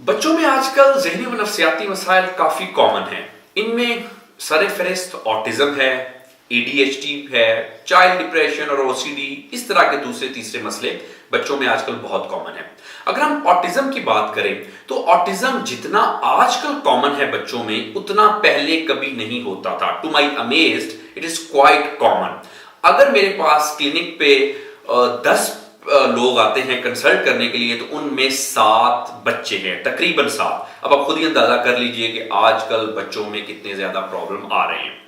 बच्चों में आजकल ज़हनी व नफ्सियाती मसाइल काफ़ी कॉमन हैं। इनमें सर-ए-फ़हरिस्त ऑटिज़्म है, एडीएचडी है, चाइल्ड डिप्रेशन और ओसीडी, इस तरह के दूसरे तीसरे मसले बच्चों में आजकल बहुत कॉमन है। अगर हम ऑटिज़्म की बात करें तो ऑटिज़्म जितना आजकल कॉमन है बच्चों में, उतना पहले कभी नहीं होता था। To my amazed it is quite common. अगर मेरे पास क्लिनिक पे 10 लोग आते हैं कंसल्ट करने के लिए तो उनमें 7 बच्चे हैं, तकरीबन 7। अब आप खुद ही अंदाजा कर लीजिए कि आजकल बच्चों में कितने ज्यादा प्रॉब्लम आ रहे हैं।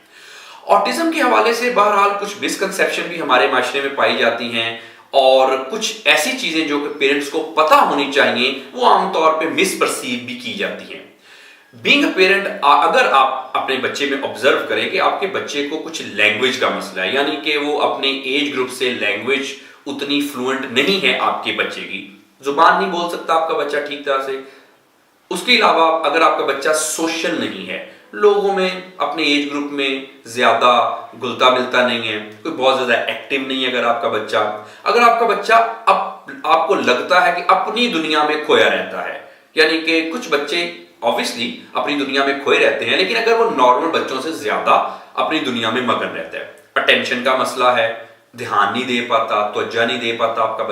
ऑटिज्म के हवाले से बहरहाल कुछ मिसकंसेप्शन भी हमारे माशरे में पाई जाती हैं और कुछ ऐसी चीजें जो कि पेरेंट्स को पता होनी चाहिए वो आमतौर पे मिसपर्सीव भी की जाती हैं। बीइंग अ पेरेंट, अगर आप अपने बच्चे में ऑब्जर्व करें कि आपके बच्चे को कुछ लैंग्वेज का मसला है, यानी कि वो अपने एज ग्रुप से लैंग्वेज उतनी फ्लुएंट नहीं है, आपके बच्चे की जुबान नहीं बोल सकता आपका बच्चा ठीक तरह से। उसके अलावा अगर आपका बच्चा सोशल नहीं है, लोगों में अपने एज ग्रुप में ज्यादा घुलता मिलता नहीं है, कोई बहुत ज्यादा एक्टिव नहीं है, अगर आपका बच्चा आपको लगता है कि अपनी दुनिया में खोया रहता है, यानी कि कुछ बच्चे ऑब्वियसली अपनी दुनिया में खोए रहते हैं, लेकिन अगर वो नॉर्मल बच्चों से ज्यादा अपनी दुनिया में मगन रहता है, अटेंशन का मसला है, ध्यान नहीं दे पाता, त्वज्जा नहीं दे पाता आपका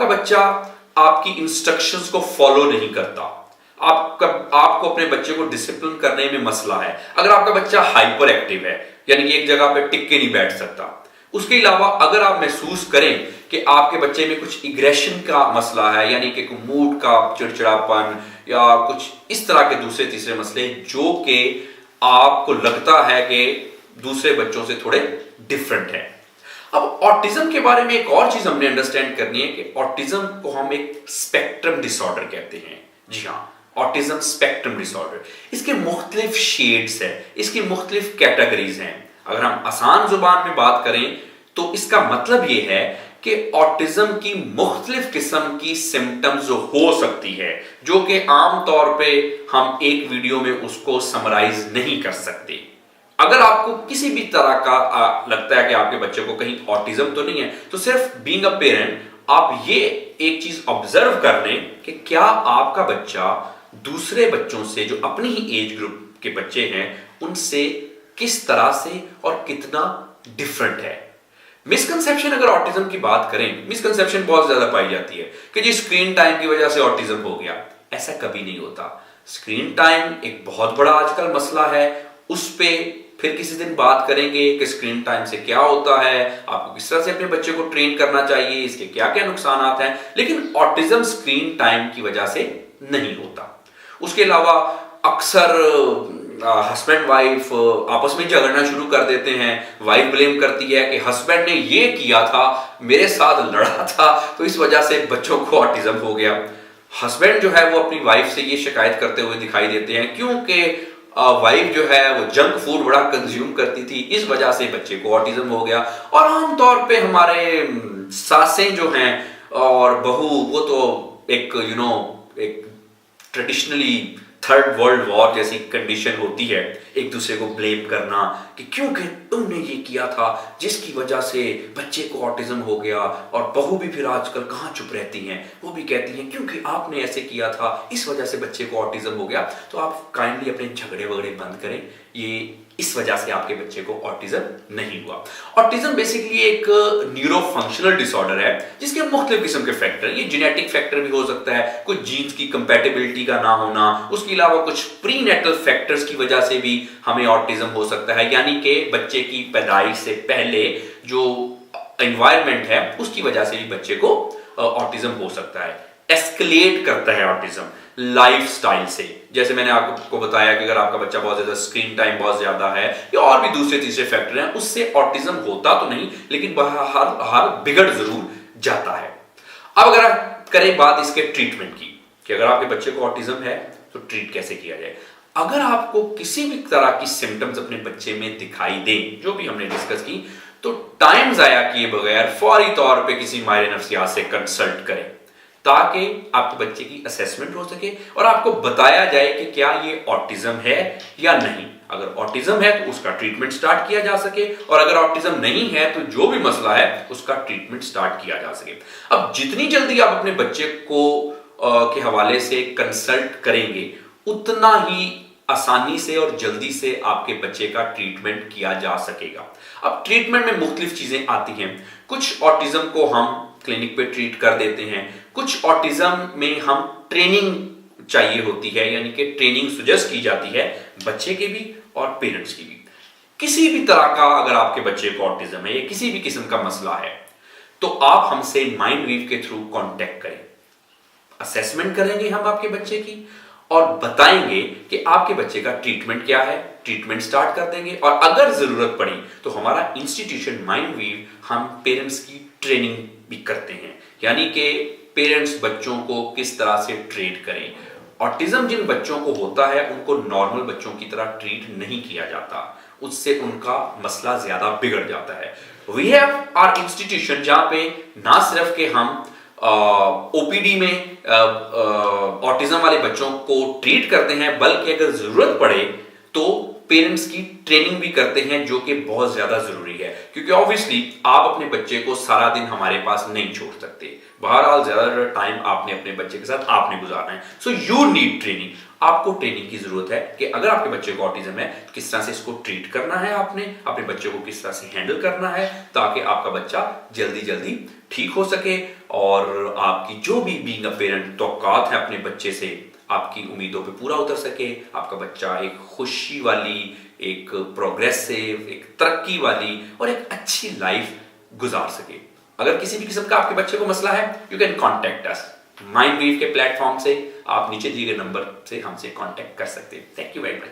बच्चा आपकी इंस्ट्रक्शंस को फॉलो नहीं करता, आपको अपने बच्चे को डिसिप्लिन करने में मसला है, अगर आपका बच्चा हाइपर एक्टिव है, यानी कि एक जगह पे टिक के नहीं बैठ सकता। उसके अलावा अगर आप महसूस करें कि आपके बच्चे में कुछ इग्रेशन का मसला है, यानी कि मूड का चिड़चिड़ापन या कुछ इस तरह के दूसरे तीसरे मसले जो कि आपको लगता है कि दूसरे बच्चों से थोड़े डिफरेंट है। अब ऑटिज्म के बारे में एक और चीज हमने अंडरस्टैंड करनी है कि ऑटिज्म को हम एक स्पेक्ट्रम डिसऑर्डर कहते हैं। जी हाँ, ऑटिज्म स्पेक्ट्रम डिसऑर्डर, इसके मुख्तलिफ शेड्स है, इसकी मुख्तलिफ कैटेगरीज हैं। अगर हम आसान जुबान में बात करें तो इसका मतलब यह है कि ऑटिज्म की मुख्तलिफ किस्म की सिम्टम्स जो हो सकती है, जो कि आमतौर पे हम एक वीडियो में उसको समराइज नहीं कर सकते। अगर आपको किसी भी तरह का लगता है कि आपके बच्चे को कहीं ऑटिज्म तो नहीं है, तो सिर्फ बीइंग अ पेरेंट आप ये एक चीज ऑब्जर्व कर लें कि क्या आपका बच्चा दूसरे बच्चों से जो अपनी ही एज ग्रुप के बच्चे हैं उनसे किस तरह से और कितना डिफरेंट है। मिसकंसेप्शन, अगर ऑटिज्म की बात करें, मिसकंसेप्शन बहुत ज्यादा पाई जाती है कि जी स्क्रीन टाइम की वजह से ऑटिज्म हो गया। ऐसा कभी नहीं होता। स्क्रीन टाइम एक बहुत बड़ा आजकल मसला है, उस पे फिर किसी दिन बात करेंगे कि स्क्रीन टाइम से क्या होता है, आपको किस तरह से अपने बच्चे को ट्रेन करना चाहिए, इसके क्या क्या नुकसान हैं। लेकिन ऑटिज्म स्क्रीन टाइम की वजह से नहीं होता। उसके अलावा अक्सर हस्बैंड वाइफ आपस में झगड़ना शुरू कर देते हैं। वाइफ ब्लेम करती है कि हस्बैंड ने ये किया था, मेरे साथ लड़ा था, तो इस वजह से बच्चों को ऑटिज्म हो गया। हस्बैंड जो है वो अपनी वाइफ से ये शिकायत करते हुए दिखाई देते हैं क्योंकि वाइफ जो है वो जंक फूड बड़ा कंज्यूम करती थी, इस वजह से बच्चे को ऑटिज्म हो गया। और आमतौर पे हमारे सासें जो हैं और बहू, वो तो एक एक ट्रेडिशनली थर्ड वर्ल्ड वॉर जैसी कंडीशन होती है, एक दूसरे को ब्लेम करना कि क्योंकि तुमने ये किया था जिसकी वजह से बच्चे को ऑटिज्म हो गया। और बहू भी फिर आजकल कहाँ चुप रहती हैं, वो भी कहती हैं क्योंकि आपने ऐसे किया था इस वजह से बच्चे को ऑटिज्म हो गया। तो आप काइंडली अपने झगड़े वगड़े बंद करें, ये इस वजह से आपके बच्चे को ऑटिज्म नहीं हुआ। ऑटिज्म बेसिकली एक न्यूरो फंक्शनल डिसऑर्डर है जिसके मुख्तलिफ किस्म के फैक्टर, ये जेनेटिक फैक्टर भी हो सकता है, कुछ जीन्स की कंपैटिबिलिटी का ना होना, उसके अलावा कुछ प्रीनेटल फैक्टर्स की वजह से भी हमें ऑटिज्म हो सकता है, यानी कि बच्चे की पैदाइश से पहले जो एनवायरनमेंट है उसकी वजह से भी बच्चे को ऑटिज्म हो सकता है। एस्केलेट करता है ऑटिज्म लाइफस्टाइल से, जैसे मैंने आपको बताया कि अगर आपका बच्चा बहुत ज्यादा स्क्रीन टाइम बहुत ज्यादा है या और भी दूसरे तीसरे फैक्टर हैं, उससे ऑटिज्म होता तो नहीं लेकिन हर बिगड़ जरूर जाता है। अब अगर आप करें बात इसके ट्रीटमेंट की कि अगर आपके बच्चे को ऑटिज्म है तो ट्रीट कैसे किया जाए। अगर आपको किसी भी तरह की सिम्टम्स अपने बच्चे में दिखाई दें, जो भी हमने डिस्कस की, तो टाइम जाया किए बगैर फौरी तौर पे किसी माहिर नफ्सियात से कंसल्ट करें ताकि आपके बच्चे की असेसमेंट हो सके और आपको बताया जाए कि क्या ये ऑटिज्म है या नहीं। अगर ऑटिज्म है तो उसका ट्रीटमेंट स्टार्ट किया जा सके, और अगर ऑटिज्म नहीं है तो जो भी मसला है उसका ट्रीटमेंट स्टार्ट किया जा सके। अब जितनी जल्दी आप अपने बच्चे को के हवाले से कंसल्ट करेंगे, उतना ही आसानी से और जल्दी से आपके बच्चे का ट्रीटमेंट किया जा सकेगा। अब ट्रीटमेंट में मुख्तलिफ चीजें आती हैं। कुछ ऑटिज्म को हम क्लिनिक पे ट्रीट कर देते हैं, कुछ ऑटिज्म में हम ट्रेनिंग चाहिए होती है, यानी कि ट्रेनिंग सजेस्ट की जाती है बच्चे के भी और पेरेंट्स की भी। किसी भी तरह का अगर आपके बच्चे को ऑटिज्म है या किसी भी किस्म का मसला है, तो आप हमसे माइंडवीव के थ्रू कांटेक्ट करें। असेसमेंट करेंगे हम आपके बच्चे की और बताएंगे कि आपके बच्चे का ट्रीटमेंट क्या है, ट्रीटमेंट स्टार्ट कर देंगे। और अगर जरूरत पड़ी तो हमारा इंस्टीट्यूशन माइंडवीव हम पेरेंट्स की ट्रेनिंग भी करते हैं, यानी कि पेरेंट्स बच्चों को किस तरह से ट्रीट करें। ऑटिज्म जिन बच्चों को होता है उनको नॉर्मल बच्चों की तरह ट्रीट नहीं किया जाता, उससे उनका मसला ज्यादा बिगड़ जाता है। वी हैव आवर इंस्टीट्यूशन जहां पे ना सिर्फ के हम ओपीडी में ऑटिज्म वाले बच्चों को ट्रीट करते हैं, बल्कि अगर जरूरत पड़े तो पेरेंट्स की ट्रेनिंग भी करते हैं, जो कि बहुत ज्यादा जरूरी है, क्योंकि ऑब्वियसली आप अपने बच्चे को सारा दिन हमारे पास नहीं छोड़ सकते। बहरहाल ज्यादातर टाइम आपने अपने बच्चे के साथ आपने गुजारना है। So you need training. आपको ट्रेनिंग की जरूरत है कि अगर आपके बच्चे को ऑटिज्म है, किस तरह से इसको ट्रीट करना है, आपने अपने बच्चे को किस तरह से हैंडल करना है, ताकि आपका बच्चा जल्दी जल्दी ठीक हो सके और आपकी जो भी बीइंग अ पेरेंट तौक़ात है अपने बच्चे से, आपकी उम्मीदों पे पूरा उतर सके, आपका बच्चा एक खुशी वाली, एक प्रोग्रेसिव, एक तरक्की वाली और एक अच्छी लाइफ गुजार सके। अगर किसी भी किस्म का आपके बच्चे को मसला है, यू कैन कॉन्टेक्ट अस माइंडवीव के प्लेटफॉर्म से। आप नीचे दिए गए नंबर से हमसे कॉन्टेक्ट कर सकते हैं। Thank you very much.